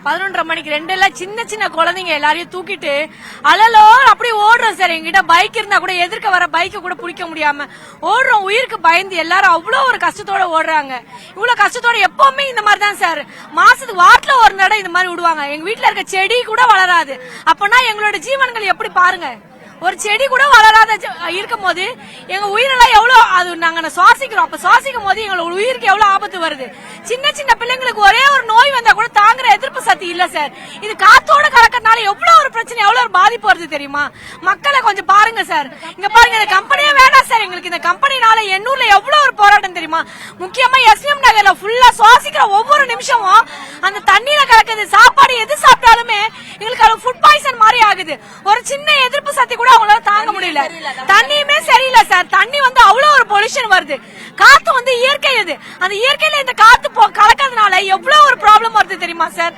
11:30 மணிக்கு 2 சின்ன சின்ன குழந்தைங்க எல்லாரையும் தூக்கிட்டு அலலோ அப்படி ஓடுறோம் சார். எங்கிட்ட பைக் இருந்தா கூட எதிர்க்க வர பைக்க கூட பிடிக்க முடியாம ஓடுறோம். உயிருக்கு பயந்து எல்லாரும் அவ்வளவு ஒரு கஷ்டத்தோட ஓடுறாங்க. இவ்வளவு கஷ்டத்தோட எப்பவுமே இந்த மாதிரி தான் சார். மாசத்துக்கு வாரத்துல ஒரு தடவை இந்த மாதிரி விடுவாங்க. எங்க வீட்டுல இருக்க செடி கூட வளராது. அப்பனா எங்களோட ஜீவன்கள் எப்படி பாருங்க. ஒரு செடி கூட வளராத இருக்கும் போது எங்க உயிரெல்லாம் எவ்வளவு அது நாங்க சுவாசிக்கிறோம். அப்ப சுவாசிக்கும் போது எங்களோட உயிருக்கு எவ்வளவு ஆபத்து வருது. சின்ன சின்ன பிள்ளைங்களுக்கு ஒரே ஒரு நோய் வந்தா கூட தாங்குற எதிர்ப்பு சக்தி இல்ல சார். இது காத்தோட கலக்கறதுனால எவ்வளவு ஒரு பிரச்சனை, எவ்வளவு ஒரு பாதிப்பு வருது தெரியுமா? மக்களை கொஞ்சம் பாருங்க சார். இங்க பாருங்க, இந்த கம்பெனியே வேணாம் சார் எங்களுக்கு. இந்த கம்பெனினால எண்ணூர்ல எவ்வளவு ஒரு போராட்டம் தெரியுமா? முக்கியமா எஸ்எம் நகர்ல ஃபுல்லா சுவாசிக்கிற ஒவ்வொரு நிமிஷமும் அந்த தண்ணியில கலக்குது. சாப்பாடு எது சாப்பிட்டாலுமே எங்களுக்கு அது ஃபுட் பாய்சன் மாதிரி ஆகுது. ஒரு சின்ன எதிர்ப்பு சக்தி கூட அவங்களால தாங்க முடியல. தண்ணியுமே சரியில்லை சார். தண்ணி வந்து அவ்வளவு ஒரு பொல்யூஷன் வருது. காத்து வந்து இயற்கை, அது அந்த இயற்கையில இந்த காத்து கலக்கிறதுனால எவ்வளவு ஒரு ப்ராப்ளம் வருது தெரியுமா சார்?